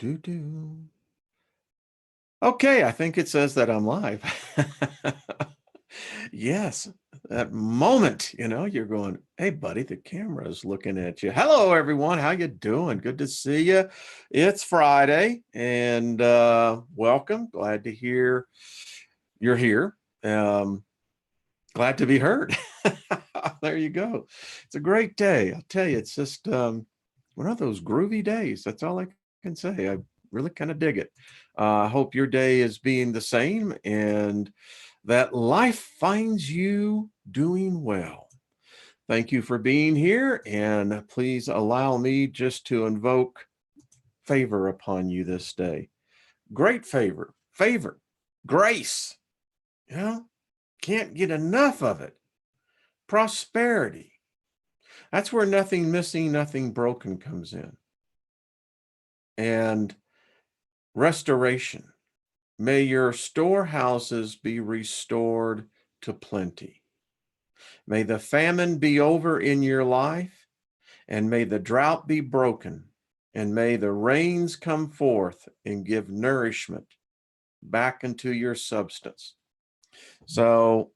do, do. Okay, I think it says that I'm live. Yes, that moment, you're going, "Hey, buddy, the camera's looking at you." Hello, everyone. How you doing? Good to see you. It's Friday, and welcome. Glad to hear you're here. Um, Glad to be heard. There you go. It's a great day. I'll tell you, it's just one of those groovy days. That's all I can say. I really kind of dig it. I hope your day is being the same and that life finds you doing well. Thank you for being here, and please allow me just to invoke favor upon you this day. Great favor, grace. You know, can't get enough of it. Prosperity. That's where nothing missing, nothing broken comes in. And restoration. May your storehouses be restored to plenty. May the famine be over in your life, and may the drought be broken, and may the rains come forth and give nourishment back into your substance. So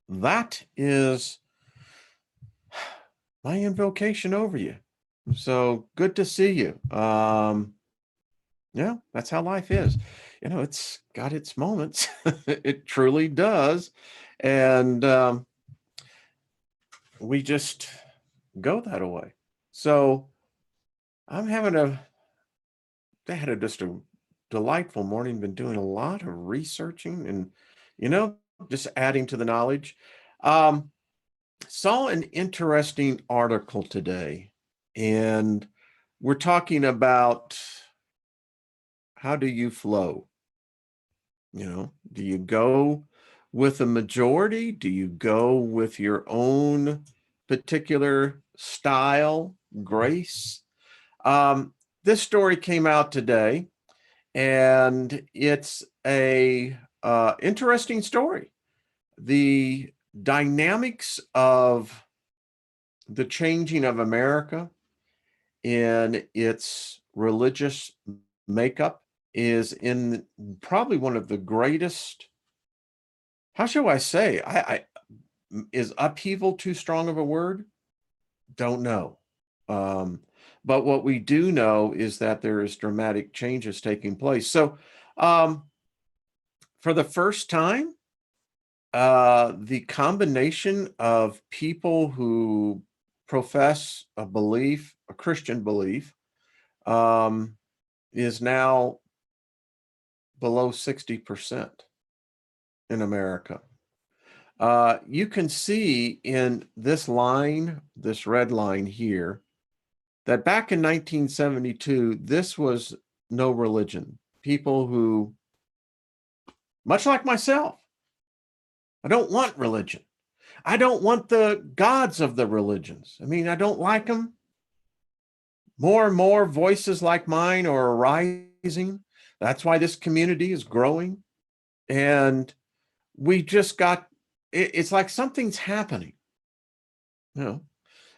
that is my invocation over you. So good to see you. Yeah, that's how life is. It's got its moments. It truly does. And we just go that way. So I'm just a delightful morning, been doing a lot of researching and, just adding to the knowledge. Um, Saw an interesting article today, and we're talking about how do you flow? Do you go with a majority? Do you go with your own particular style, grace? This story came out today, and it's a interesting story. The dynamics of the changing of America in its religious makeup is in probably one of the greatest, how shall I say, is upheaval too strong of a word? Don't know. Um, but what we do know is that there is dramatic changes taking place. So um, for the first time, the combination of people who profess a belief, a Christian belief, um, is now below 60% in America. You can see in this line, this red line here, that back in 1972, this was no religion. People who, much like myself, I don't want religion. I don't want the gods of the religions. I mean, I don't like them. More and more voices like mine are arising. That's why this community is growing. And we just got, it's like something's happening. Now,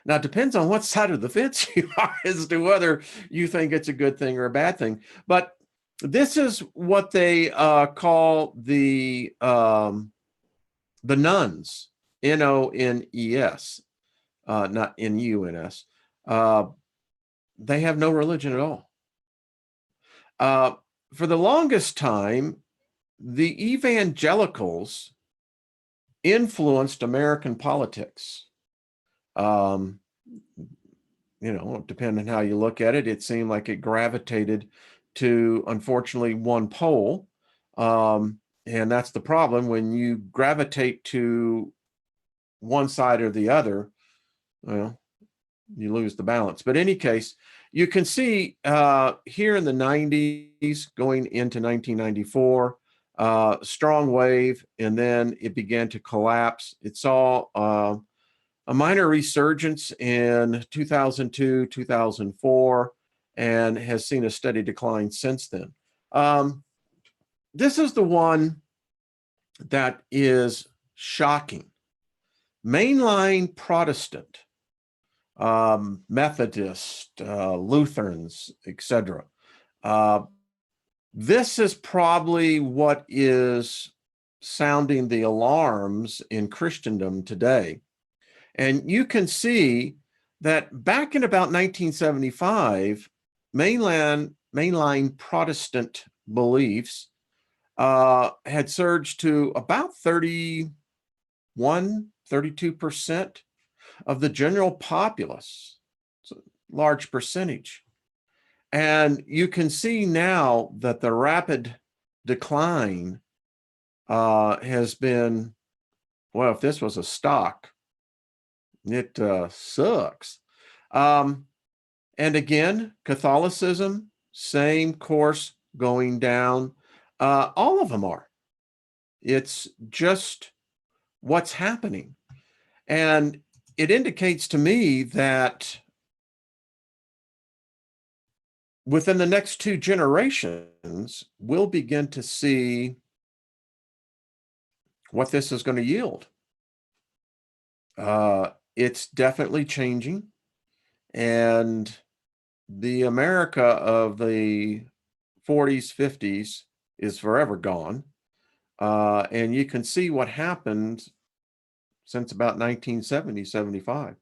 it depends on what side of the fence you are as to whether you think it's a good thing or a bad thing. But this is what they call the nuns, N-O-N-E-S, not N-U-N-S. They have no religion at all. For the longest time, the evangelicals influenced American politics. Depending on how you look at it, it seemed like it gravitated to, unfortunately, one pole. And that's the problem when you gravitate to one side or the other, well, you lose the balance. But in any case, you can see here in the 90s going into 1994, strong wave, and then it began to collapse. It saw a minor resurgence in 2002, 2004, and has seen a steady decline since then. This is the one that is shocking. Mainline Protestant, Methodist, Lutherans, etc., This is probably what is sounding the alarms in Christendom today. And you can see that back in about 1975, mainline Protestant beliefs had surged to about 31, 32% of the general populace. It's a large percentage. And you can see now that the rapid decline has been, well, if this was a stock, it sucks. And again, Catholicism, same course going down. All of them are. It's just what's happening. And it indicates to me that within the next 2 generations, we'll begin to see what this is going to yield. It's definitely changing. And the America of the 40s, 50s is forever gone. And you can see what happened since about 1970, 75.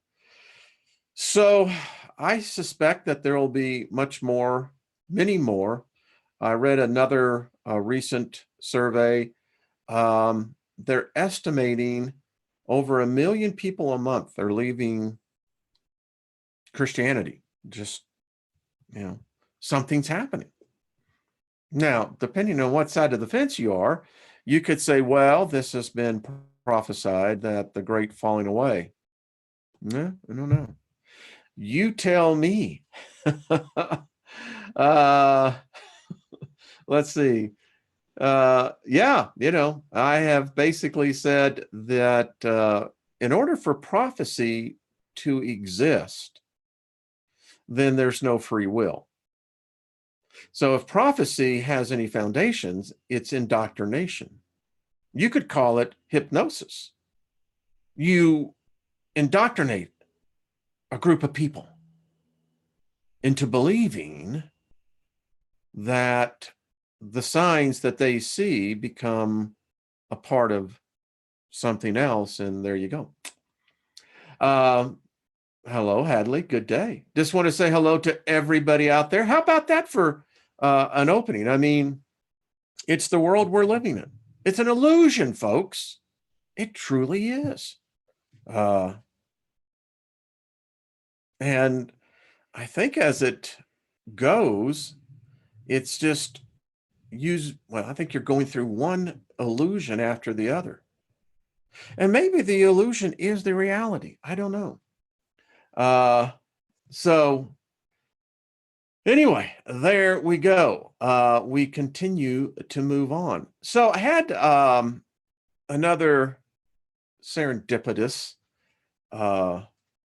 So I suspect that there will be much more, many more. I read another recent survey. They're estimating over 1 million people a month are leaving Christianity. Just, something's happening. Now, depending on what side of the fence you are, you could say, well, this has been prophesied that the great falling away. No, I don't know. You tell me. uh, let's see. Yeah, I have basically said that in order for prophecy to exist, then there's no free will. So if prophecy has any foundations, it's indoctrination. You could call it hypnosis. You indoctrinate a group of people into believing that the signs that they see become a part of something else, and there you go. Hello, Hadley. Good day. Just want to say hello to everybody out there. How about that for an opening? I mean, it's the world we're living in. It's an illusion, folks. It truly is. And I think as it goes, it's just I think you're going through one illusion after the other. And maybe the illusion is the reality. I don't know. So anyway, there we go. We continue to move on. So I had another serendipitous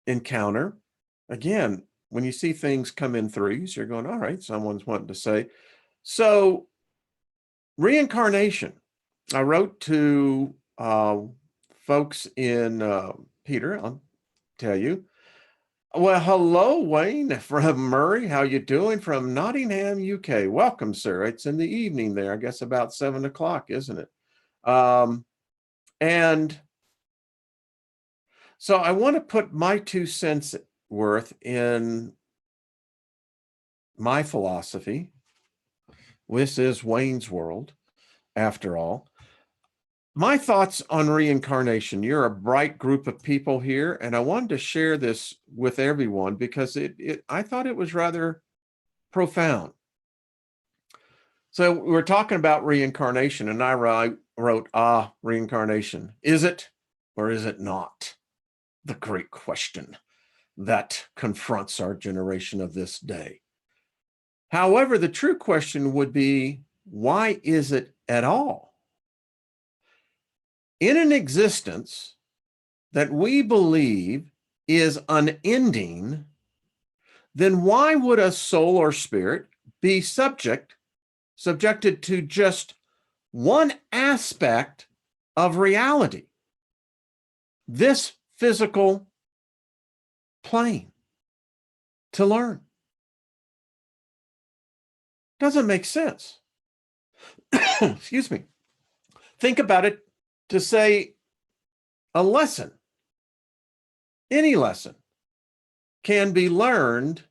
encounter. Again, when you see things come in threes, you're going, all right, someone's wanting to say. So reincarnation. I wrote to folks in Peter, I'll tell you. Well, hello, Wayne from Murray. How you doing? From Nottingham, UK. Welcome, sir. It's in the evening there. I guess about 7 o'clock, isn't it? And so I want to put my 2 cents worth in my philosophy. This is Wayne's world, after all. My thoughts on reincarnation. You're a bright group of people here, and I wanted to share this with everyone because I thought it was rather profound. So we're talking about reincarnation, and I wrote, reincarnation. Is it or is it not? The great question that confronts our generation of this day. However, the true question would be, why is it at all? In an existence that we believe is unending, then why would a soul or spirit be subjected to just one aspect of reality, this physical plane, to learn? Doesn't make sense. excuse me, think about it to say a lesson, any lesson, can be learned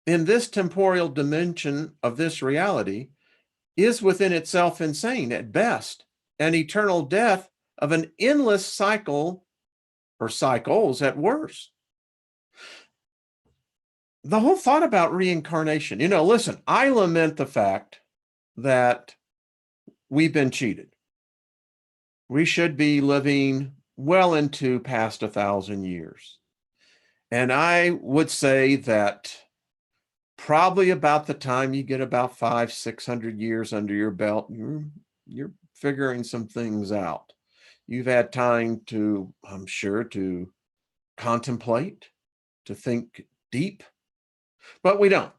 in this temporal dimension of this reality is within itself insane at best, an eternal death of an endless cycle or cycles at worst. The whole thought about reincarnation, listen, I lament the fact that we've been cheated. We should be living well into past 1,000 years. And I would say that probably about the time you get about 500-600 years under your belt, you're figuring some things out. You've had time to, I'm sure, to contemplate, to think deep, but we don't.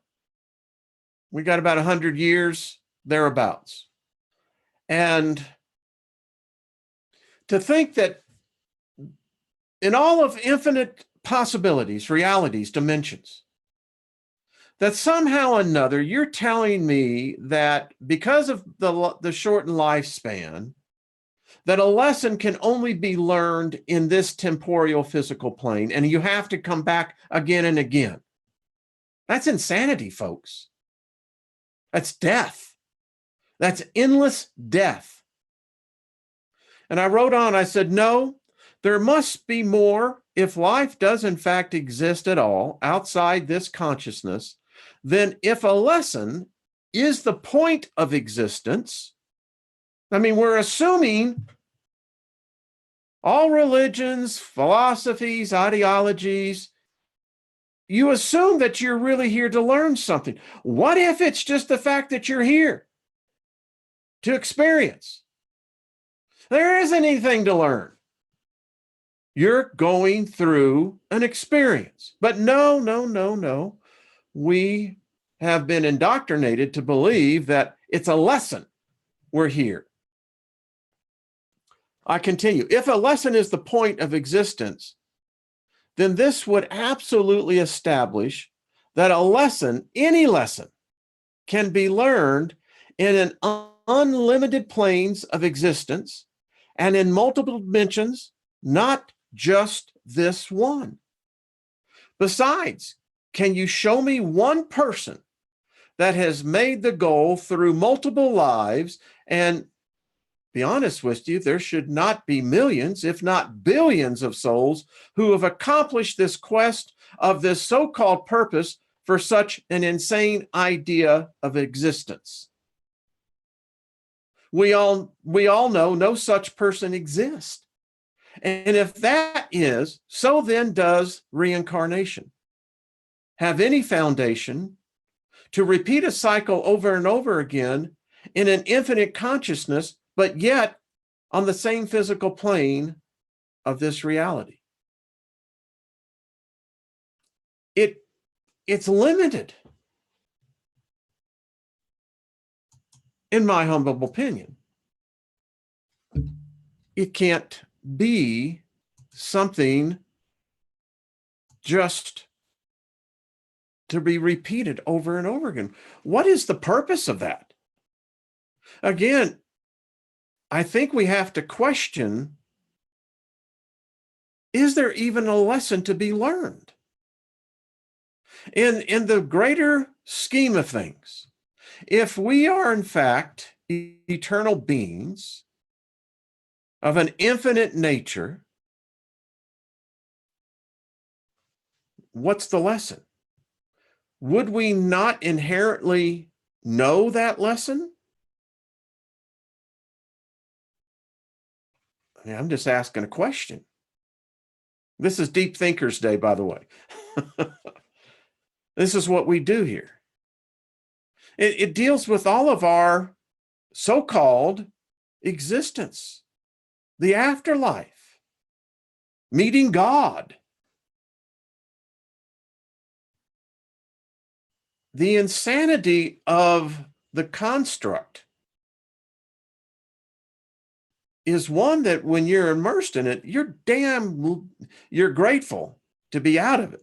We got about 100 years thereabouts. And to think that in all of infinite possibilities, realities, dimensions, that somehow or another you're telling me that because of the shortened lifespan, that a lesson can only be learned in this temporal physical plane, and you have to come back again and again. That's insanity, folks. That's death. That's endless death. And I wrote on, I said, no, there must be more if life does in fact exist at all outside this consciousness. Then if a lesson is the point of existence, I mean, we're assuming all religions, philosophies, ideologies, you assume that you're really here to learn something. What if it's just the fact that you're here to experience? There isn't anything to learn. You're going through an experience. But no. We have been indoctrinated to believe that it's a lesson. We're here. I continue. If a lesson is the point of existence, then this would absolutely establish that a lesson, any lesson, can be learned in an unlimited planes of existence and in multiple dimensions, not just this one. Besides, can you show me one person that has made the goal through multiple lives? And be honest with you, there should not be millions, if not billions of souls who have accomplished this quest of this so-called purpose for such an insane idea of existence. We all know no such person exists. And if that is, so then does reincarnation have any foundation to repeat a cycle over and over again in an infinite consciousness, but yet on the same physical plane of this reality? It's limited, in my humble opinion. It can't be something just to be repeated over and over again. What is the purpose of that? Again, I think we have to question, is there even a lesson to be learned? In the greater scheme of things, if we are in fact eternal beings of an infinite nature, what's the lesson? Would we not inherently know that lesson? I mean, I'm just asking a question. This is Deep Thinkers Day, by the way. This is what we do here. It deals with all of our so-called existence, the afterlife, meeting God, the insanity of the construct is one that when you're immersed in it, you're grateful to be out of it.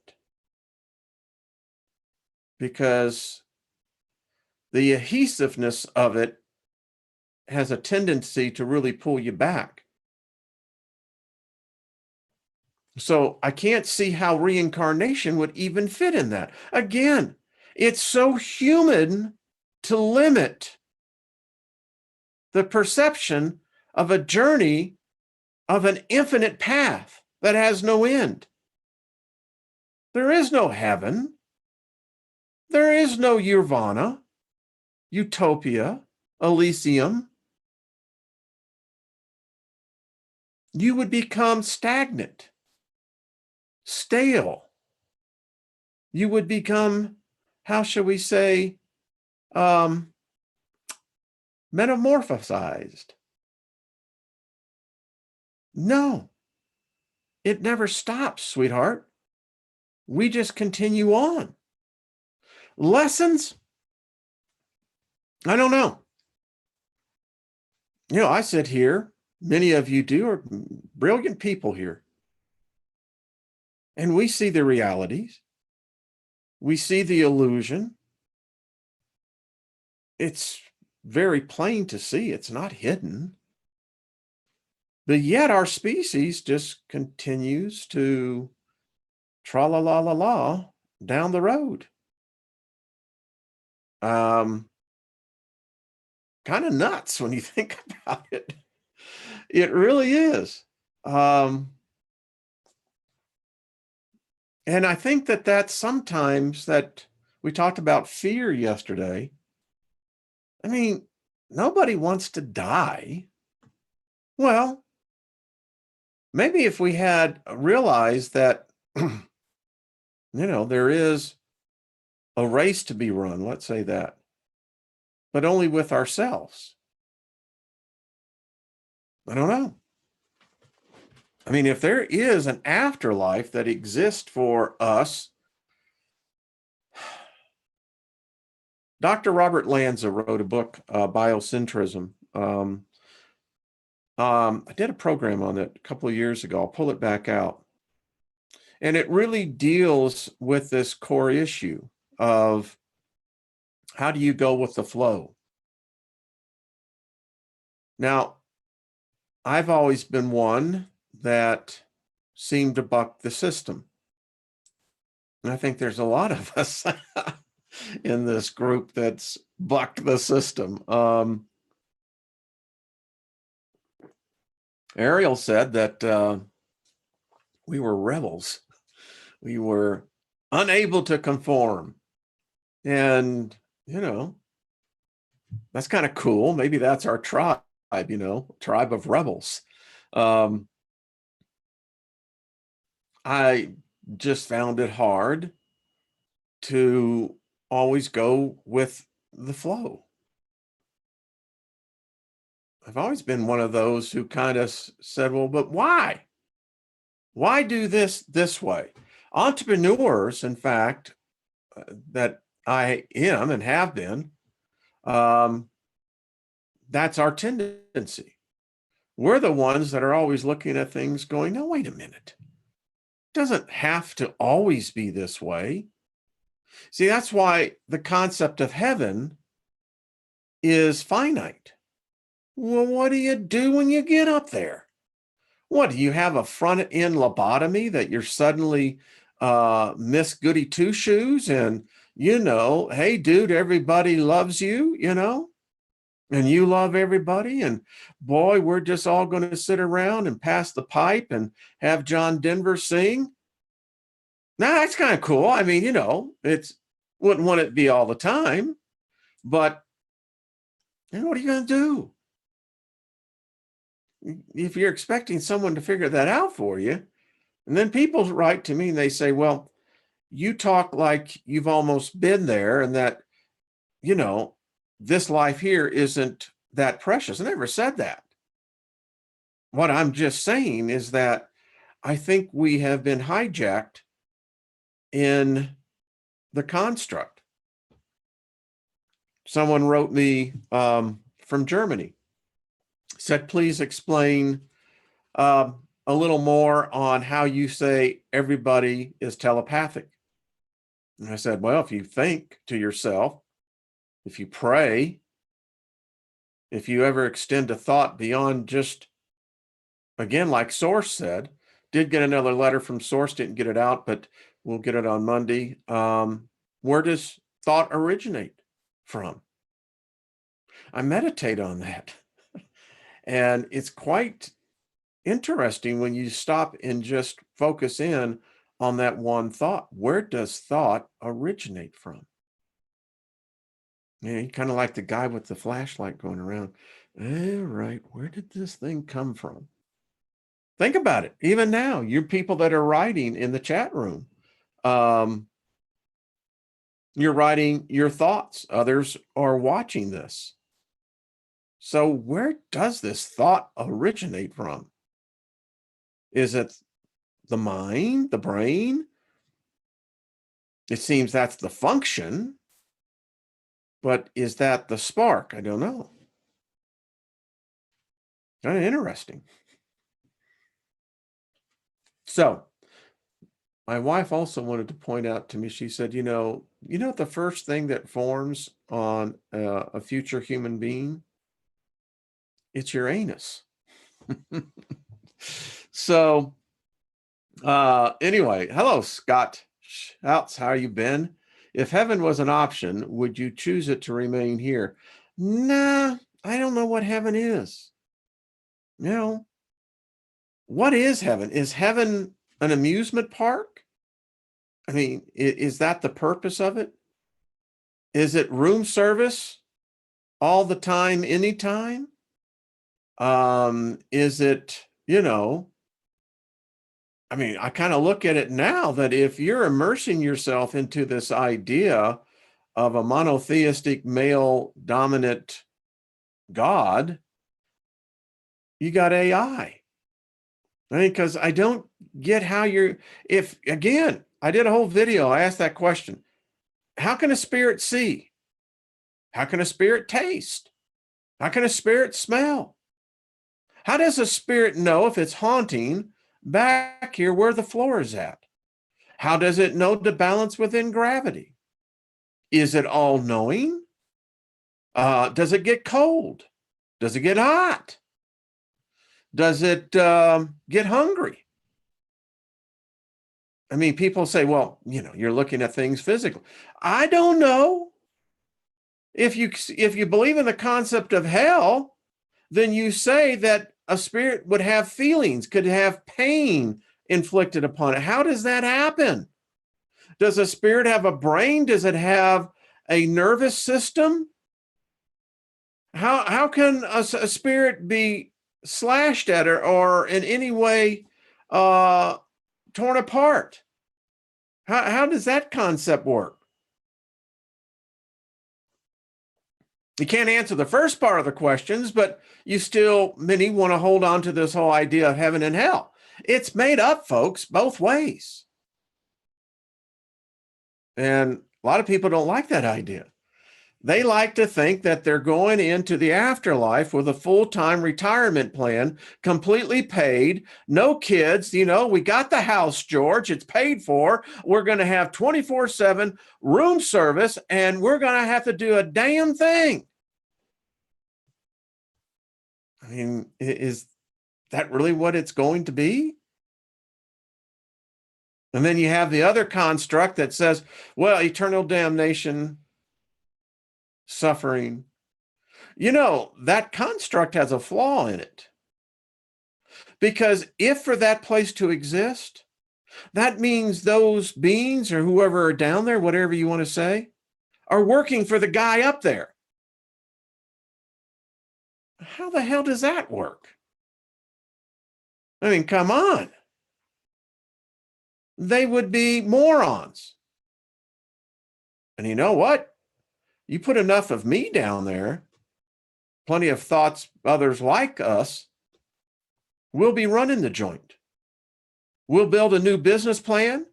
Because the adhesiveness of it has a tendency to really pull you back. So I can't see how reincarnation would even fit in that. Again, it's so human to limit the perception of a journey of an infinite path that has no end. There is no heaven. There is no nirvana, utopia, Elysium. You would become stagnant, stale. You would become, how shall we say, metamorphosized. No, it never stops, sweetheart. We just continue on. Lessons? I don't know. I sit here, many of you do, are brilliant people here. And we see the realities. We see the illusion. It's very plain to see. It's not hidden. But yet our species just continues to tra-la-la-la-la down the road. Kind of nuts when you think about it. It really is. And I think that sometimes that we talked about fear yesterday. I mean, nobody wants to die. Well, maybe if we had realized that, there is a race to be run, let's say that, but only with ourselves. I don't know. I mean, if there is an afterlife that exists for us, Dr. Robert Lanza wrote a book, Biocentrism. I did a program on it a couple of years ago. I'll pull it back out. And it really deals with this core issue of how do you go with the flow? Now, I've always been one that seemed to buck the system. And I think there's a lot of us in this group that's bucked the system. Ariel said that we were rebels. We were unable to conform. And, that's kind of cool. Maybe that's our tribe, tribe of rebels. I just found it hard to always go with the flow. I've always been one of those who kind of said, well, but why? Why do this way? Entrepreneurs, in fact, that I am and have been, that's our tendency. We're the ones that are always looking at things going, no, wait a minute. It doesn't have to always be this way. See, that's why the concept of heaven is finite. Well, what do you do when you get up there? What, do you have a front end lobotomy that you're suddenly Miss Goody Two Shoes and, hey, dude, everybody loves you, and you love everybody. And boy, we're just all going to sit around and pass the pipe and have John Denver sing. Now, that's kind of cool. I mean, it's wouldn't want it to be all the time, but what are you going to do? If you're expecting someone to figure that out for you, and then people write to me and they say, well, you talk like you've almost been there and that, this life here isn't that precious. I never said that. What I'm just saying is that I think we have been hijacked in the construct. Someone wrote me from Germany, said, please explain a little more on how you say everybody is telepathic. And I said, well, if you think to yourself, if you pray, If you ever extend a thought beyond just, again, like Source said, did get another letter from Source, didn't get it out, but we'll get it on Monday. Where does thought originate from? I meditate on that. And it's quite interesting when you stop and just focus in on that one thought. Where does thought originate from? Yeah, kind of like the guy with the flashlight going around. All right, where did this thing come from? Think about it. Even now, you people that are writing in the chat room, um, you're writing your thoughts. Others are watching this. So where does this thought originate from? Is it the mind, the brain? It seems that's the function, but is that the spark? I don't know. Kind of interesting. So my wife also wanted to point out to me, she said, the first thing that forms on a future human being, it's your anus. So anyway, hello, Scott Shouts. How you been? If heaven was an option, would you choose it to remain here? Nah, I don't know what heaven is. What is heaven? Is heaven an amusement park? I mean, is that the purpose of it? Is it room service all the time, anytime? Is it, I kind of look at it now that if you're immersing yourself into this idea of a monotheistic male dominant God, you got AI. Because I don't get how again, I did a whole video, I asked that question. How can a spirit see? How can a spirit taste? How can a spirit smell? How does a spirit know if it's haunting back here where the floor is at? How does it know to balance within gravity? Is it all knowing? Does it get cold? Does it get hot? Does it get hungry? I mean, people say, well, you're looking at things physically. I don't know. If you believe in the concept of hell, then you say that a spirit would have feelings, could have pain inflicted upon it. How does that happen? Does a spirit have a brain? Does it have a nervous system? How can a spirit be slashed at or in any way torn apart? How does that concept work? You can't answer the first part of the questions, but many want to hold on to this whole idea of heaven and hell. It's made up, folks, both ways. And a lot of people don't like that idea. They like to think that they're going into the afterlife with a full-time retirement plan, completely paid, no kids. We got the house, George. It's paid for. We're going to have 24/7 room service, and we're going to have to do a damn thing. I mean, is that really what it's going to be? And then you have the other construct that says, well, eternal damnation, suffering. That construct has a flaw in it. Because if for that place to exist, that means those beings or whoever are down there, whatever you want to say, are working for the guy up there. How the hell does that work? I mean, come on. They would be morons. And you know what? You put enough of me down there, plenty of thoughts, others like us, we'll be running the joint. We'll build a new business plan.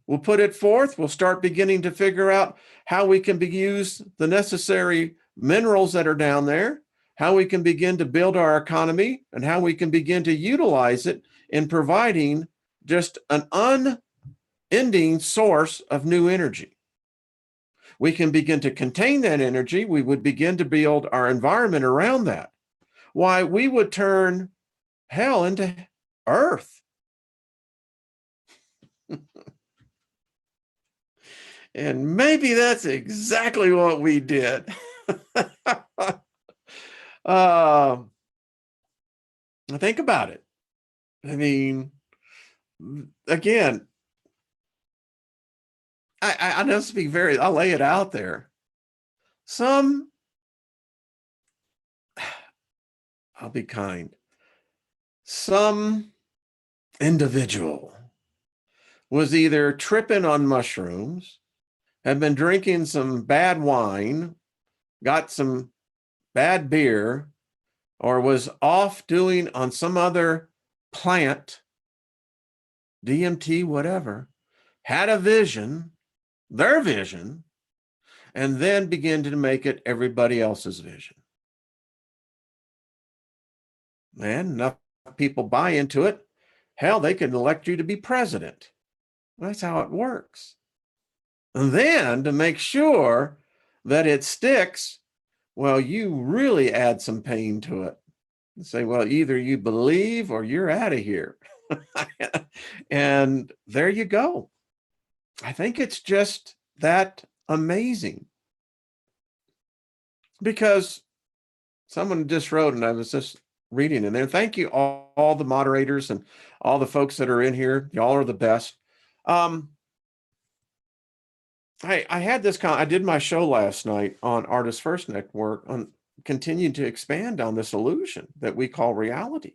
We'll put it forth. We'll start beginning to figure out how we can use the necessary minerals that are down there, how we can begin to build our economy, and how we can begin to utilize it in providing just an unending source of new energy. We can begin to contain that energy. We would begin to build our environment around that. why we would turn hell into earth. And maybe that's exactly what we did. um, think about it. I mean, again, I just be very, I'll lay it out there. Some, I'll be kind, some individual was either tripping on mushrooms, had been drinking some bad wine, got some bad beer, or was off doing on some other plant, DMT, whatever, had a vision, their vision, and then began to make it everybody else's vision. Man, enough people buy into it. Hell, they could elect you to be president. That's how it works. And then to make sure that it sticks, well, you really add some pain to it. And say, well, either you believe or you're out of here. And there you go. I think it's just that amazing. Because someone just wrote, and I was just reading in there. Thank you, all the moderators and all the folks that are in here. Y'all are the best. I had this I did my show last night on Artist First Network on continuing to expand on this illusion that we call reality.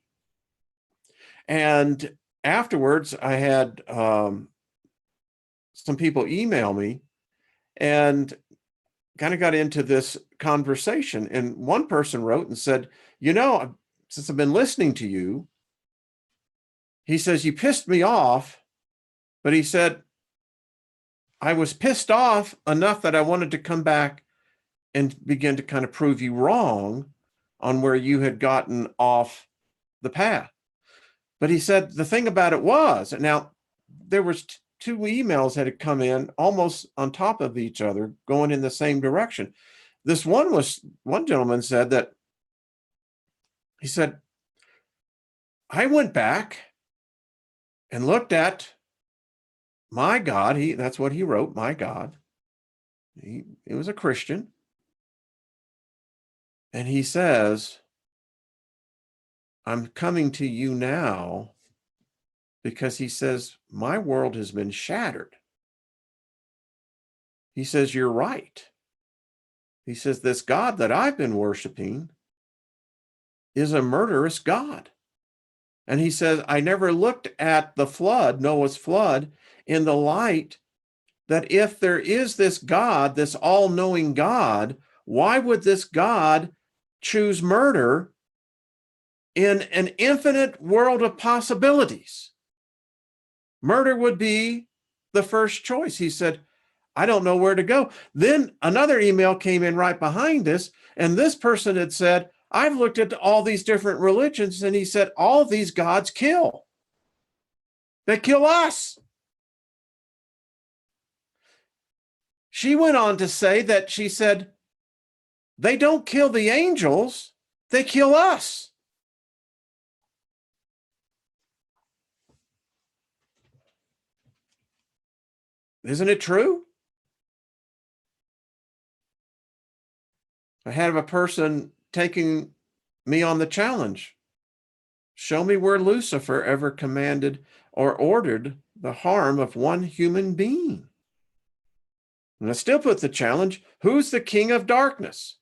And afterwards, I had some people email me and kind of got into this conversation. And one person wrote and said, you know, since I've been listening to you, he says, you pissed me off, but he said, I was pissed off enough that I wanted to come back and begin to kind of prove you wrong on where you had gotten off the path. But he said, the thing about it was, now there was two emails that had come in almost on top of each other, going in the same direction. This one gentleman said that, he said, I went back and looked at my God. That's what he wrote, my God. He was a Christian. And he says, I'm coming to you now because he says, my world has been shattered. He says, you're right. He says, this God that I've been worshiping is a murderous God. And he says, I never looked at the flood, Noah's flood, in the light that if there is this God, this all-knowing God, why would this God choose murder in an infinite world of possibilities? Murder would be the first choice. He said, I don't know where to go. Then another email came in right behind this, and this person had said, I've looked at all these different religions, and he said, all these gods kill. They kill us. She went on to say that she said, they don't kill the angels, they kill us. Isn't it true? I had a person taking me on the challenge. Show me where Lucifer ever commanded or ordered the harm of one human being. And I still put the challenge, who's the king of darkness?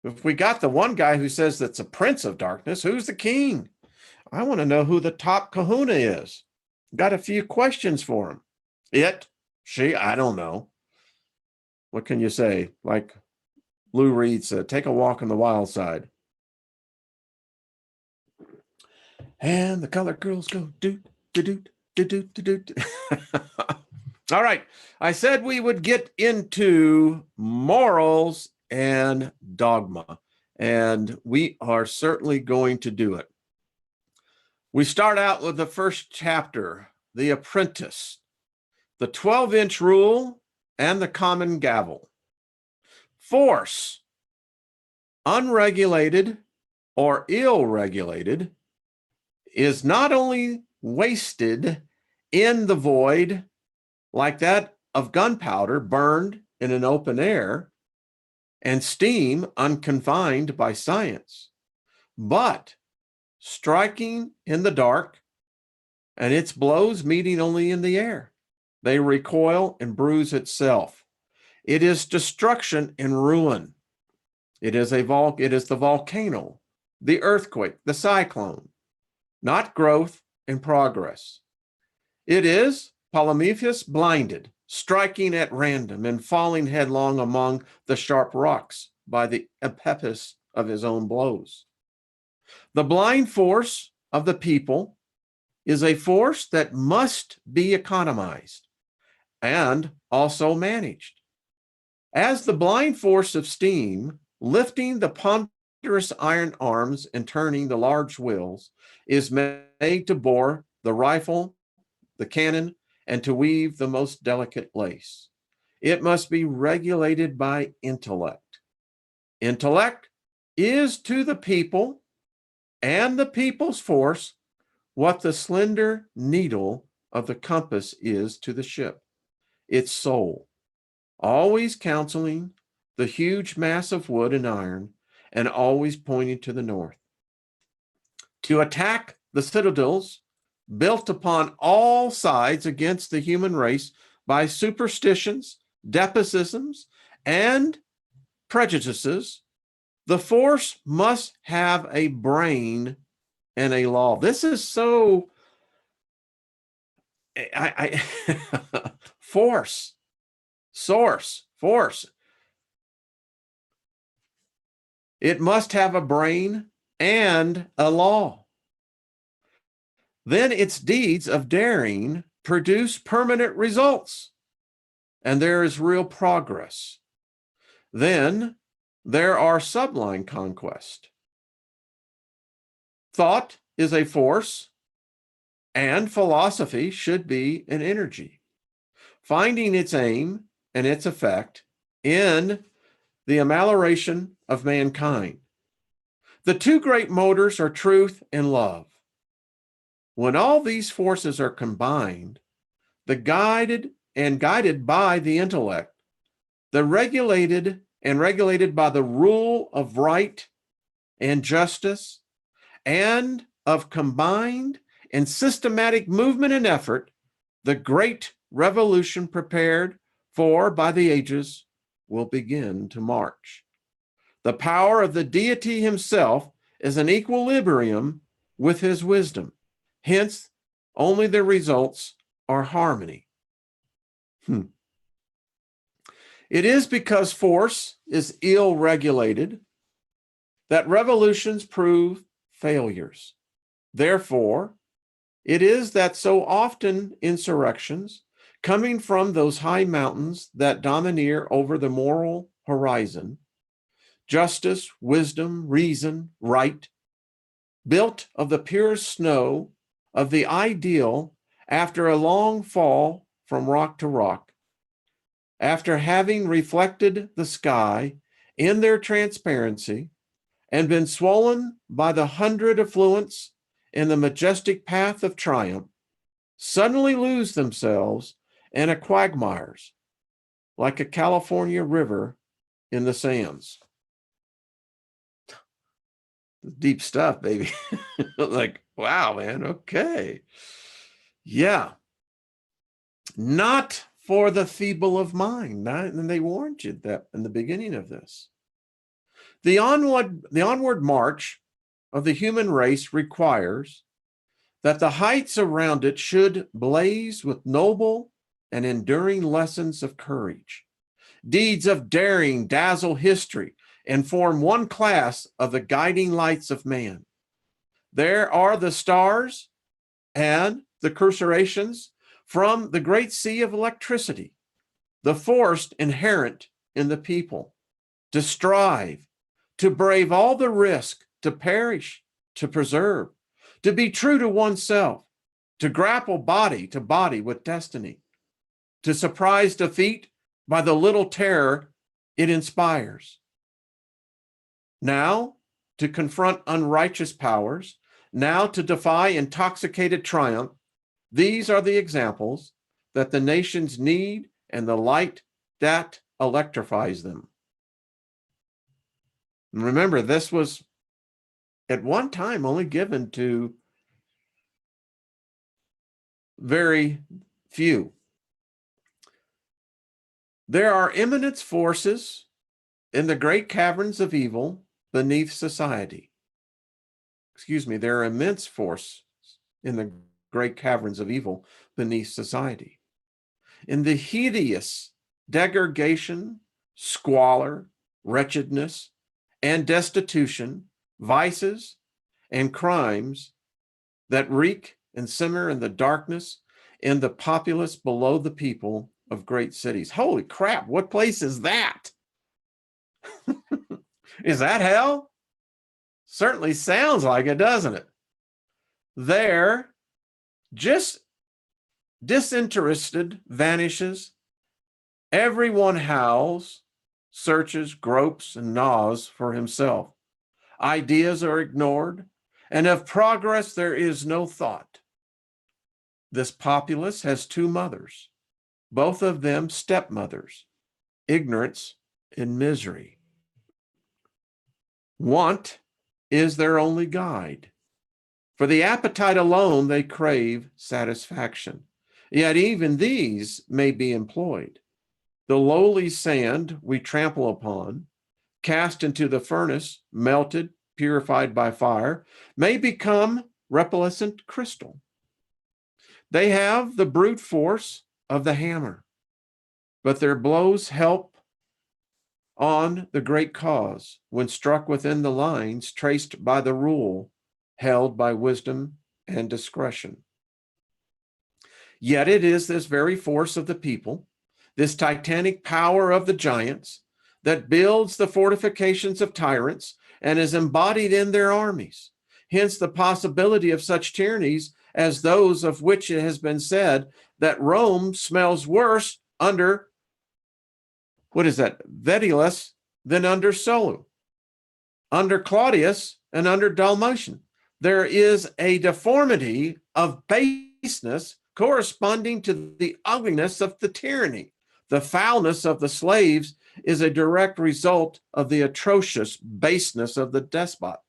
If we got the one guy who says that's a prince of darkness, who's the king? I want to know who the top kahuna is. Got a few questions for him. She, I don't know. What can you say? Like Lou Reed said, take a walk on the wild side. And the colored girls go doot, doot, doot, doot, doot, doot. All right. I said we would get into morals and dogma, and we are certainly going to do it. We start out with the first chapter, The Apprentice, the 12-inch rule, and the common gavel. Force, unregulated, or ill-regulated is not only wasted in the void, like that of gunpowder burned in an open air, and steam unconfined by science, but striking in the dark, and its blows meeting only in the air. They recoil and bruise itself. It is destruction and ruin. It is the volcano, the earthquake, the cyclone, not growth and progress. It is Polyphemus blinded, striking at random and falling headlong among the sharp rocks by the impetus of his own blows. The blind force of the people is a force that must be economized and also managed. As the blind force of steam, lifting the ponderous iron arms and turning the large wheels, is made to bore the rifle, the cannon, and to weave the most delicate lace. It must be regulated by intellect. Intellect is to the people and the people's force what the slender needle of the compass is to the ship, its soul, always counseling the huge mass of wood and iron, and always pointing to the north. To attack the citadels built upon all sides against the human race by superstitions, despotisms, and prejudices, the force must have a brain and a law. This is so force, source, force. It must have a brain and a law. Then its deeds of daring produce permanent results, and there is real progress. Then there are sublime conquest. Thought is a force, and philosophy should be an energy, finding its aim and its effect in the amelioration of mankind. The two great motors are truth and love. When all these forces are combined, guided by the intellect, regulated by the rule of right and justice, and of combined and systematic movement and effort, the great revolution prepared for by the ages will begin to march. The power of the deity himself is in equilibrium with his wisdom. Hence, only the results are harmony. It is because force is ill-regulated that revolutions prove failures. Therefore, it is that so often insurrections, coming from those high mountains that domineer over the moral horizon, justice, wisdom, reason, right, built of the purest snow of the ideal after a long fall from rock to rock, after having reflected the sky in their transparency and been swollen by the hundred affluents in the majestic path of triumph, suddenly lose themselves in a quagmires, like a California river in the sands. Deep stuff, baby. Like, wow, man. Okay. Yeah. Not for the feeble of mind. And they warned you that in the beginning of this. The onward march of the human race requires that the heights around it should blaze with noble and enduring lessons of courage. Deeds of daring dazzle history and form one class of the guiding lights of man. There are the stars and the cruciations from the great sea of electricity, the force inherent in the people, to strive, to brave all the risk, to perish, to preserve, to be true to oneself, to grapple body to body with destiny, to surprise defeat by the little terror it inspires. Now, to confront unrighteous powers, now to defy intoxicated triumph. These are the examples that the nations need and the light that electrifies them. And remember, this was at one time only given to very few. There are imminent forces in the great caverns of evil beneath society. There are immense forces in the great caverns of evil beneath society. In the hideous degradation, squalor, wretchedness, and destitution, vices, and crimes that reek and simmer in the darkness in the populace below the people of great cities. Holy crap, what place is that? Is that hell? Certainly sounds like it, doesn't it? There, just disinterested vanishes. Everyone howls, searches, gropes, and gnaws for himself. Ideas are ignored, and of progress there is no thought. This populace has two mothers, both of them stepmothers, ignorance and misery. Want is their only guide. For the appetite alone they crave satisfaction. Yet even these may be employed. The lowly sand we trample upon, cast into the furnace, melted, purified by fire, may become repulsant crystal. They have the brute force of the hammer, but their blows help on the great cause when struck within the lines traced by the rule held by wisdom and discretion. Yet it is this very force of the people, this titanic power of the giants, that builds the fortifications of tyrants and is embodied in their armies. Hence the possibility of such tyrannies as those of which it has been said that Rome smells worse under, Vetulus than under Solu, under Claudius and under Dalmatian. There is a deformity of baseness corresponding to the ugliness of the tyranny. The foulness of the slaves is a direct result of the atrocious baseness of the despot.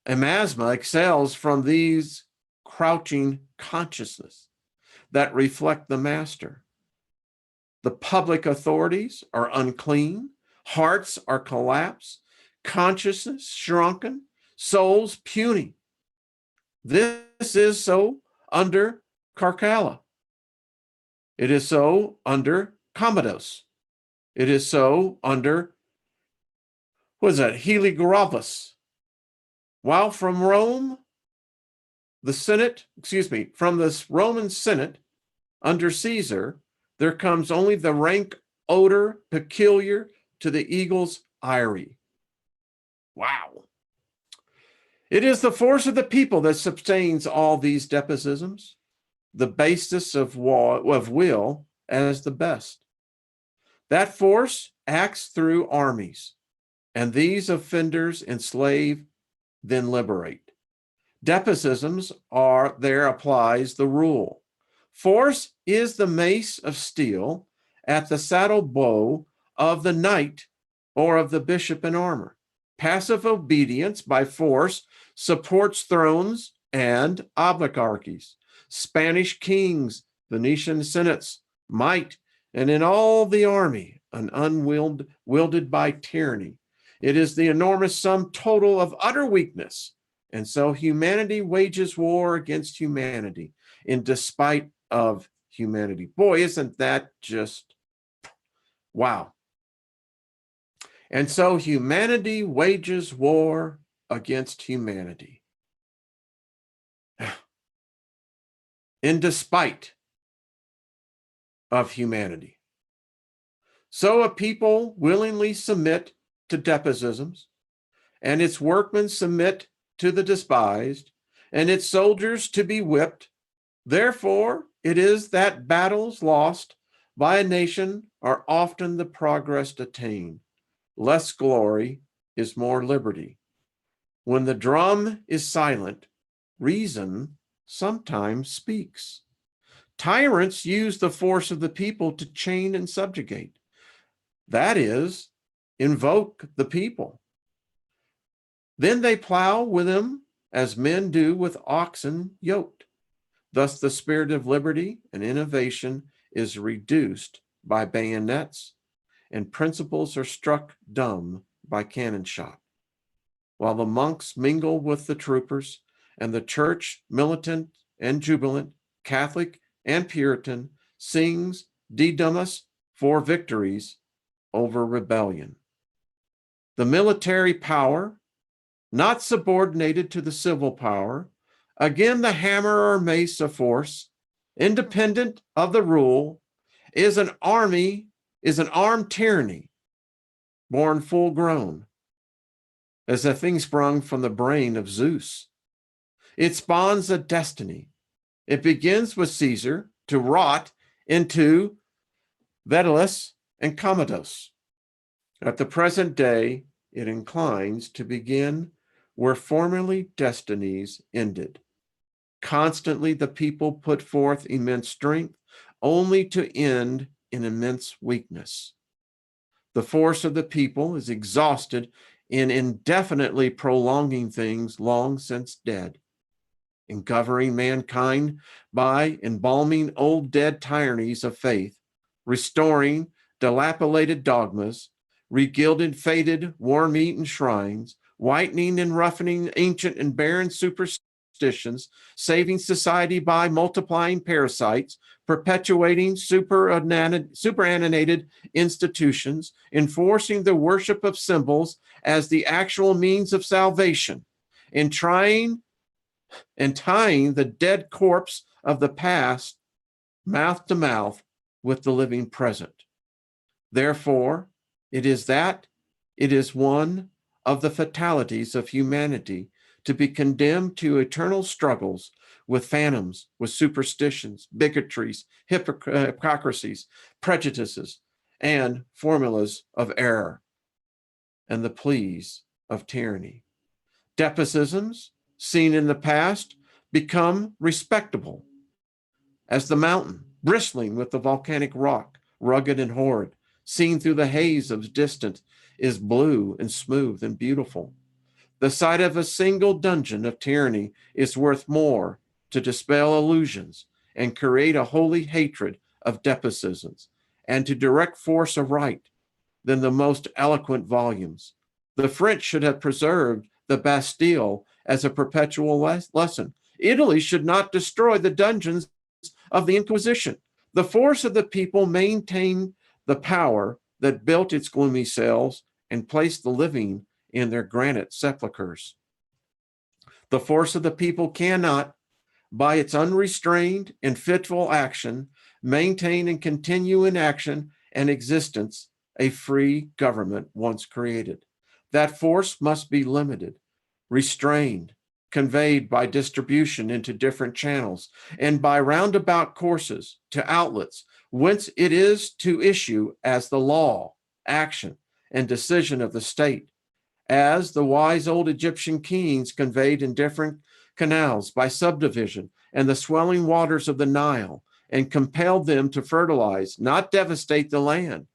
A miasma excels from these crouching consciousness that reflect the master. The public authorities are unclean, hearts are collapsed, consciousness shrunken, souls puny. This is so under Caracalla. It is so under Commodus. It is so under, Heliogravus. While from Rome, from this Roman Senate under Caesar, there comes only the rank odor peculiar to the eagle's eyrie. Wow. It is the force of the people that sustains all these despotisms, the basis of will as the best. That force acts through armies, and these offenders enslave, then liberate. Despotisms are there applies the rule. Force is the mace of steel at the saddle bow of the knight or of the bishop in armor. Passive obedience by force supports thrones and oligarchies, Spanish kings, Venetian senates, might, and in all the army, an unwielded by tyranny. It is the enormous sum total of utter weakness. And so humanity wages war against humanity in despite of humanity. Boy, isn't that just wow. And so humanity wages war against humanity in despite of humanity. So a people willingly submit to despotisms, and its workmen submit to the despised, and its soldiers to be whipped. Therefore, it is that battles lost by a nation are often the progress attained. Less glory is more liberty. When the drum is silent, reason sometimes speaks. Tyrants use the force of the people to chain and subjugate. That is, invoke the people. Then they plow with them as men do with oxen yoked. Thus, the spirit of liberty and innovation is reduced by bayonets, and principles are struck dumb by cannon shot. While the monks mingle with the troopers, and the church, militant and jubilant, Catholic and Puritan, sings Didymus for victories over rebellion. The military power, not subordinated to the civil power, again the hammer or mace of force, independent of the rule, is an armed tyranny, born full grown, as a thing sprung from the brain of Zeus. It spawns a destiny. It begins with Caesar to rot into Daedalus and Commodus. At the present day, it inclines to begin where formerly destinies ended. Constantly, the people put forth immense strength, only to end in immense weakness. The force of the people is exhausted in indefinitely prolonging things long since dead, in governing mankind by embalming old dead tyrannies of faith, restoring dilapidated dogmas, regilded faded worm-eaten shrines, whitening and roughening ancient and barren superstitions, saving society by multiplying parasites, perpetuating superannuated institutions, enforcing the worship of symbols as the actual means of salvation, and tying the dead corpse of the past mouth to mouth with the living present. Therefore, it is one of the fatalities of humanity to be condemned to eternal struggles with phantoms, with superstitions, bigotries, hypocrisies, prejudices, and formulas of error, and the pleas of tyranny. Despotisms seen in the past become respectable as the mountain, bristling with the volcanic rock, rugged and horrid, seen through the haze of distance, is blue and smooth and beautiful. The sight of a single dungeon of tyranny is worth more to dispel illusions and create a holy hatred of despotisms and to direct force aright than the most eloquent volumes. The French should have preserved the Bastille as a perpetual lesson. Italy should not destroy the dungeons of the Inquisition. The force of the people maintained the power that built its gloomy cells and placed the living in their granite sepulchres. The force of the people cannot, by its unrestrained and fitful action, maintain and continue in action and existence a free government once created. That force must be limited, restrained, conveyed by distribution into different channels, and by roundabout courses to outlets whence it is to issue as the law, action, and decision of the state, as the wise old Egyptian kings conveyed in different canals by subdivision and the swelling waters of the Nile, and compelled them to fertilize, not devastate the land.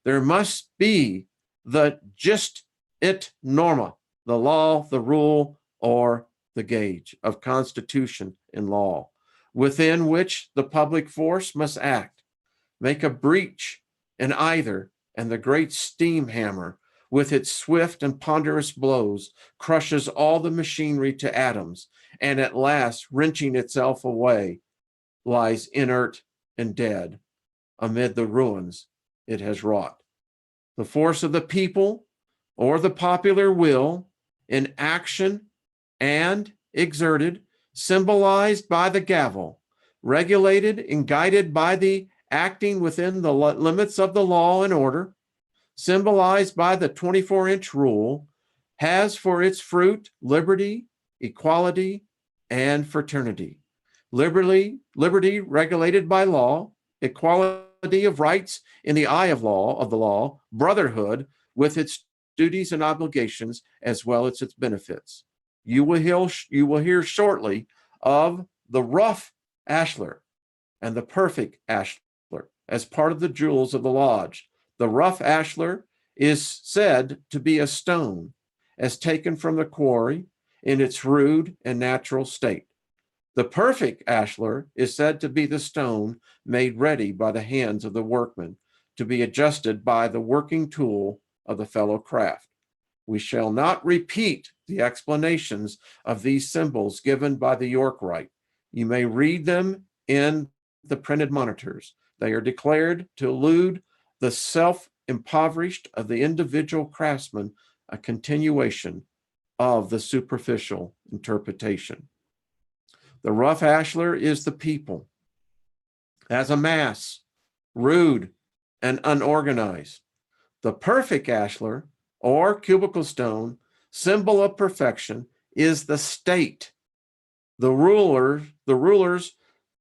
There must be the gist it norma, the law, the rule, or the gauge of constitution and law, within which the public force must act, make a breach in either, and the great steam hammer, with its swift and ponderous blows, crushes all the machinery to atoms, and at last, wrenching itself away, lies inert and dead amid the ruins it has wrought. The force of the people, or the popular will, in action and exerted, symbolized by the gavel, regulated and guided by the acting within the limits of the law and order, symbolized by the 24-inch rule, has for its fruit liberty, equality, and fraternity. Liberty regulated by law, equality of rights in the eye of the law, brotherhood with its duties and obligations as well as its benefits. You will hear shortly of the rough ashlar and the perfect ashlar as part of the jewels of the lodge. The rough ashlar is said to be a stone as taken from the quarry in its rude and natural state. The perfect ashlar is said to be the stone made ready by the hands of the workman to be adjusted by the working tool of the fellow craft. We shall not repeat the explanations of these symbols given by the York Rite. You may read them in the printed monitors. They are declared to elude the self-impoverished of the individual craftsman, a continuation of the superficial interpretation. The rough ashlar is the people as a mass, rude and unorganized. The perfect ashlar, or cubical stone, symbol of perfection, is the state. The rulers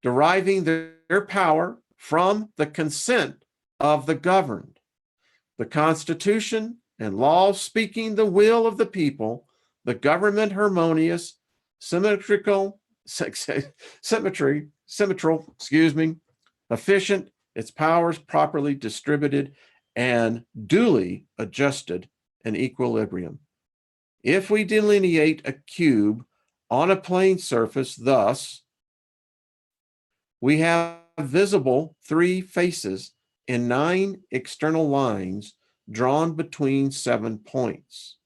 deriving their power from the consent of the governed. The Constitution and laws speaking the will of the people, the government harmonious, symmetrical, efficient, its powers properly distributed and duly adjusted in equilibrium. If we delineate a cube on a plane surface, thus, we have visible 3 faces and 9 external lines drawn between 7 points.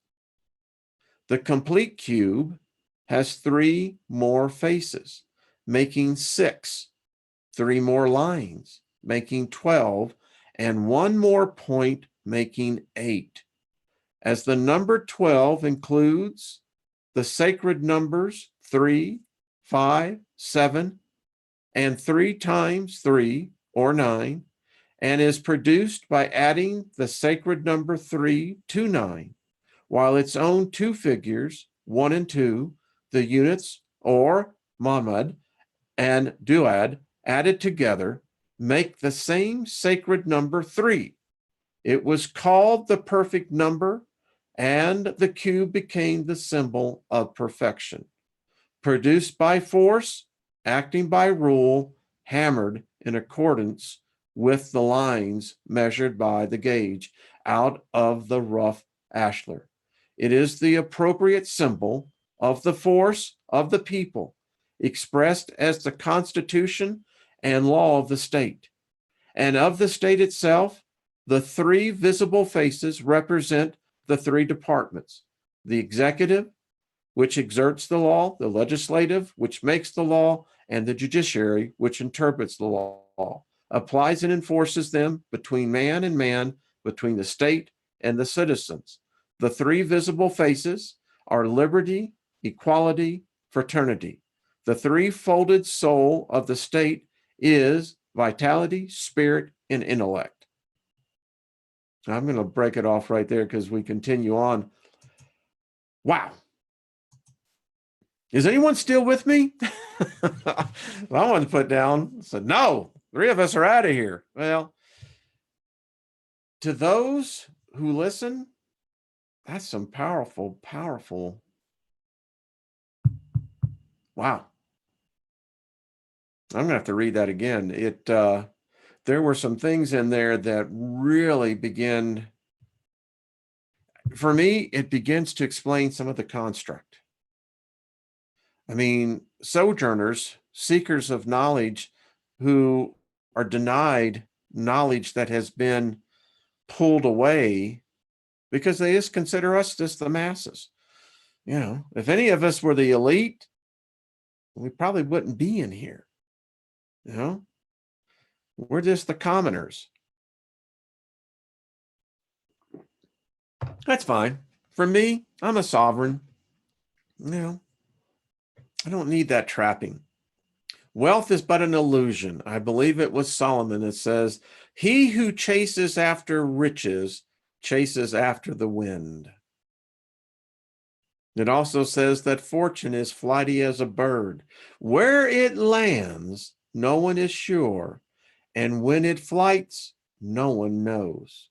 The complete cube has 3 more faces, making 6, 3 more lines, making 12, and 1 more point, making 8. As the number 12 includes the sacred numbers 3, 5, 7, and 3 times 3, or 9, and is produced by adding the sacred number 3 to 9, while its own 2 figures, 1 and 2, the units, or mamad and duad, added together, make the same sacred number 3. It was called the perfect number, and the cube became the symbol of perfection. Produced by force, acting by rule, hammered in accordance with the lines measured by the gauge out of the rough ashlar. It is the appropriate symbol of the force of the people, expressed as the constitution and law of the state. And of the state itself, the 3 visible faces represent the 3 departments: the executive, which exerts the law, the legislative, which makes the law, and the judiciary, which interprets the law, applies and enforces them between man, between the state and the citizens. The 3 visible faces are liberty, equality, fraternity. The 3-folded soul of the state is vitality, spirit, and intellect. I'm going to break it off right there because we continue on. Wow. Is anyone still with me? I wanted to put down, said, no, 3 of us are out of here. Well, to those who listen, that's some powerful, powerful. Wow. I'm going to have to read that again. There were some things in there that really begin, for me, it begins to explain some of the construct. I mean, sojourners, seekers of knowledge who are denied knowledge that has been pulled away because they just consider us just the masses. You know, if any of us were the elite, we probably wouldn't be in here. You know, we're just the commoners. That's fine. For me, I'm a sovereign. You know, I don't need that trapping. Wealth is but an illusion. I believe it was Solomon that says, he who chases after riches chases after the wind. It also says that fortune is flighty as a bird. Where it lands, no one is sure, and when it flights, no one knows.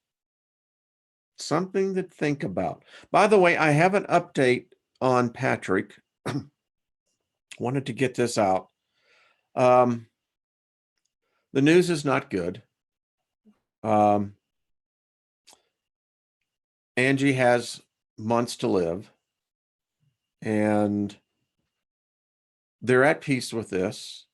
Something to think about. By the way, I have an update on Patrick. Wanted to get this out. Um, the news is not good. Um, Angie has months to live, and they're at peace with this.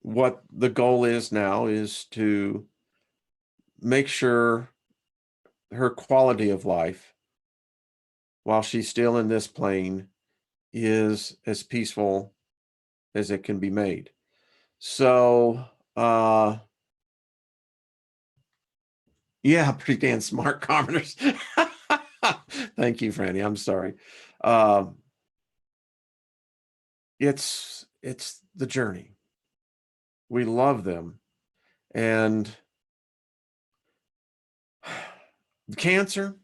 What the goal is now is to make sure her quality of life while she's still in this plane is as peaceful as it can be made. So, yeah, pretty damn smart commenters. Thank you, Franny. I'm sorry. Um, it's the journey. We love them, and cancer,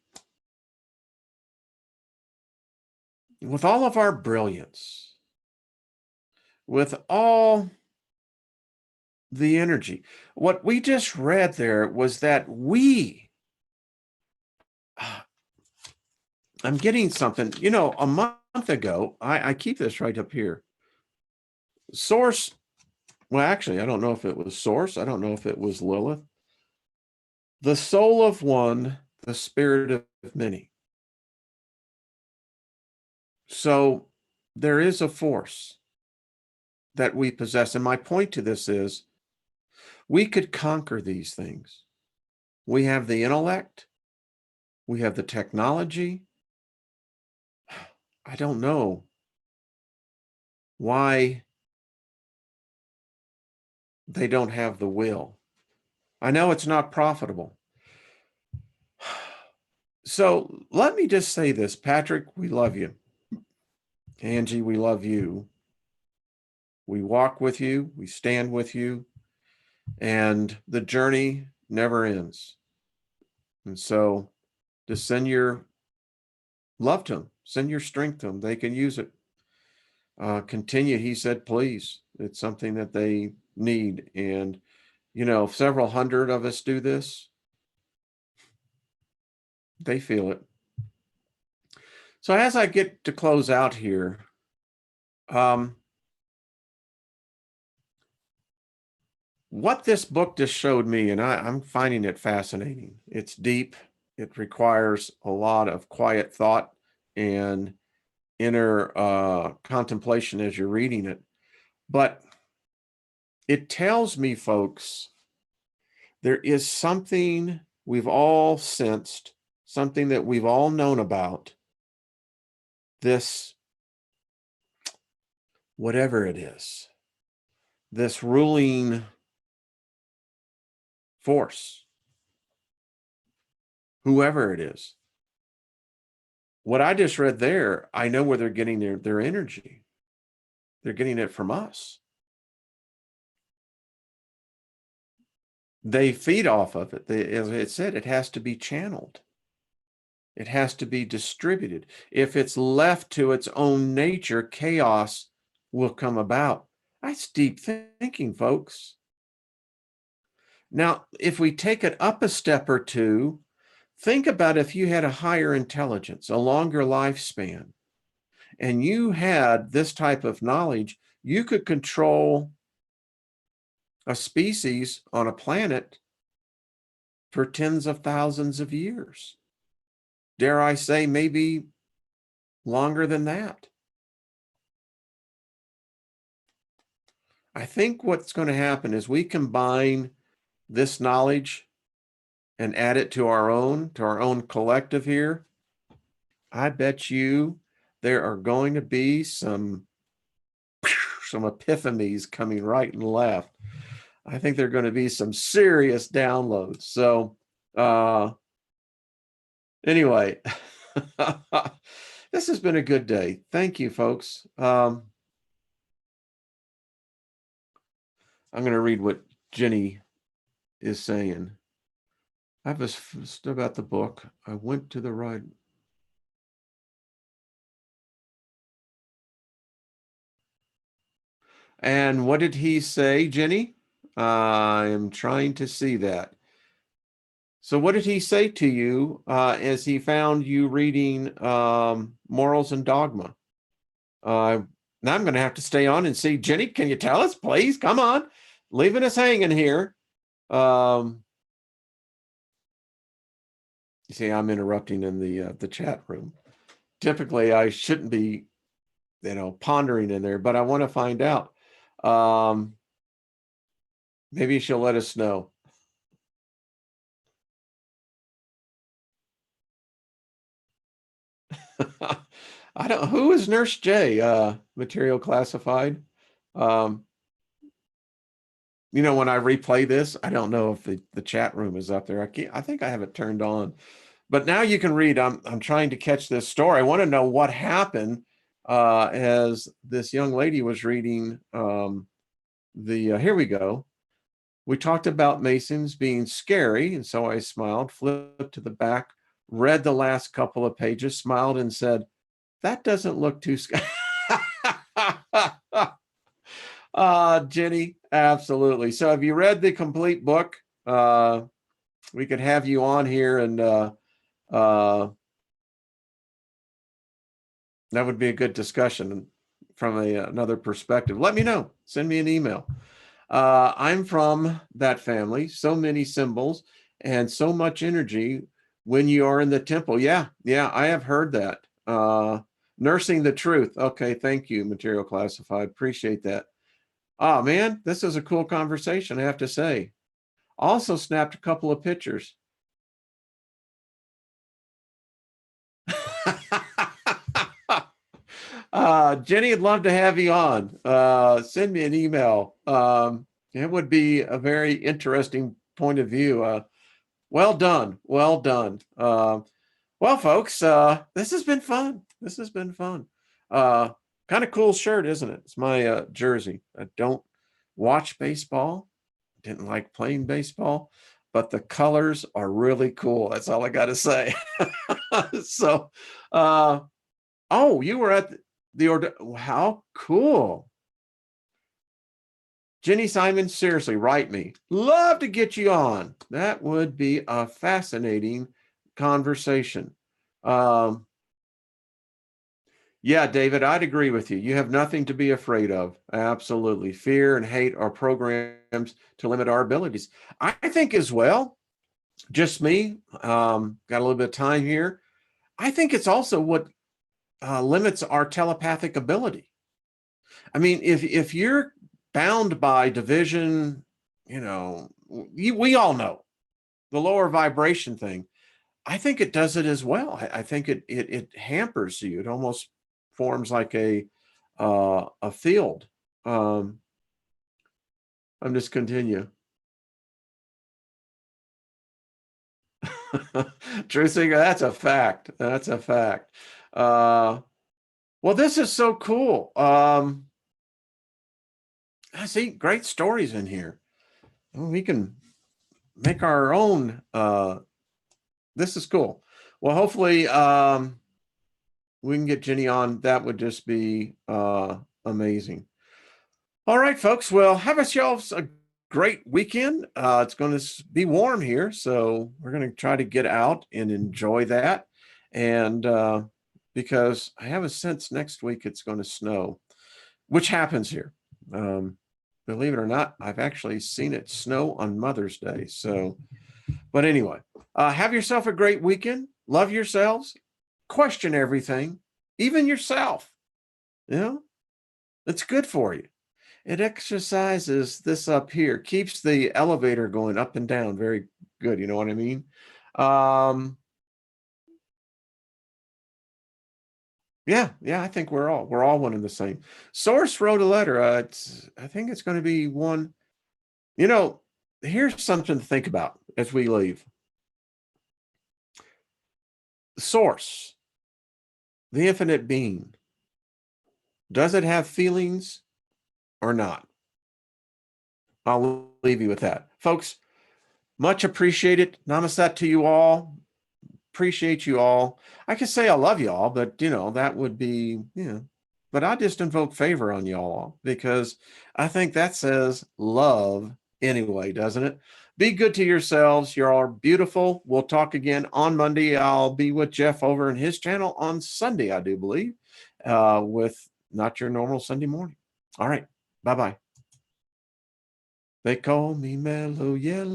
with all of our brilliance, with all the energy, what we just read there was that I'm getting something, a month ago, I keep this right up here. Source, well, actually, I don't know if it was Source. I don't know if it was Lilith. The soul of one, the spirit of many. So there is a force that we possess. And my point to this is we could conquer these things. We have the intellect, we have the technology. I don't know why they don't have the will. I know it's not profitable. So let me just say this, Patrick, we love you. Angie, we love you. We walk with you, we stand with you, and the journey never ends. And so just send your love to them, send your strength to them. They can use it. Continue, he said, please. It's something that they need. And, several hundred of us do this, they feel it. So as I get to close out here, what this book just showed me, and I'm finding it fascinating. It's deep. It requires a lot of quiet thought and inner contemplation as you're reading it. But it tells me, folks, there is something we've all sensed, something that we've all known about, this, whatever it is, this ruling force, whoever it is. What I just read there, I know where they're getting their energy. They're getting it from us. They feed off of it. As it said, it has to be channeled. It has to be distributed. If it's left to its own nature, chaos will come about. That's deep thinking, folks. Now, if we take it up a step or two, think about if you had a higher intelligence, a longer lifespan, and you had this type of knowledge, you could control a species on a planet for tens of thousands of years. Dare I say, maybe longer than that. I think what's going to happen is we combine this knowledge and add it to our own collective here. I bet you there are going to be some epiphanies coming right and left. I think there are going to be some serious downloads. So anyway, this has been a good day. Thank you, folks. I'm going to read what Jenny is saying. I have a about the book. I went to the right. And what did he say, Jenny? I am trying to see that. So what did he say to you as he found you reading Morals and Dogma? Now I'm going to have to stay on and see. Jenny, can you tell us, please? Come on. Leaving us hanging here. You see, I'm interrupting in the chat room. Typically, I shouldn't be, pondering in there, but I want to find out. Maybe she'll let us know. I don't. Who is Nurse J? Material classified. Um, when I replay this, I don't know if the chat room is up there. I think I have it turned on. But now you can read. I'm trying to catch this story. I want to know what happened as this young lady was reading here we go. We talked about Masons being scary, and so I smiled, flipped to the back, read the last couple of pages, smiled, and said, "That doesn't look too scary." Jenny, absolutely. So have you read the complete book? We could have you on here and that would be a good discussion from another perspective. Let me know. Send me an email. I'm from that family. So many symbols and so much energy when you are in the temple. Yeah, I have heard that. Nursing the truth. Okay, thank you, Material Classified. Appreciate that. Oh, man, this is a cool conversation, I have to say. Also snapped a couple of pictures. Jenny, I'd love to have you on. Send me an email. It would be a very interesting point of view. Well done. Well done. Well, folks, this has been fun. This has been fun. Kind of cool shirt, isn't it? It's my jersey. I don't watch baseball. Didn't like playing baseball, but the colors are really cool. That's all I got to say. So, oh, you were at how cool. Jenny Simon, seriously, write me. Love to get you on. That would be a fascinating conversation. Yeah, David, I'd agree with you. You have nothing to be afraid of. Absolutely. Fear and hate are programs to limit our abilities. I think as well, just me, got a little bit of time here. I think it's also what limits our telepathic ability. I mean, if you're bound by division, we all know the lower vibration thing. I think it does it as well. I think it hampers you. It almost forms like a field. I'm just continue. True singer, that's a fact. That's a fact. Well, this is so cool. I see great stories in here. We can make our own. This is cool. Well, hopefully we can get Jenny on. That would just be amazing. All right, folks. Well, have yourselves a great weekend. It's going to be warm here, so we're going to try to get out and enjoy that. And because I have a sense next week it's going to snow, which happens here. Believe it or not, I've actually seen it snow on Mother's Day. So, but anyway, have yourself a great weekend. Love yourselves. Question everything, even yourself. It's good for you. It exercises this up here, keeps the elevator going up and down. Very good. You know what I mean? Yeah, I think we're all one and the same. Source wrote a letter. I think it's going to be one. Here's something to think about as we leave. Source, the infinite being. Does it have feelings or not? I'll leave you with that. Folks, much appreciated. Namaste to you all. Appreciate you all. I could say I love you all, but that would be, but I just invoke favor on y'all because I think that says love anyway, doesn't it? Be good to yourselves. You're all beautiful. We'll talk again on Monday. I'll be with Jeff over in his channel on Sunday, I do believe, with Not Your Normal Sunday Morning. All right. Bye-bye. They call me Mellow Yellow.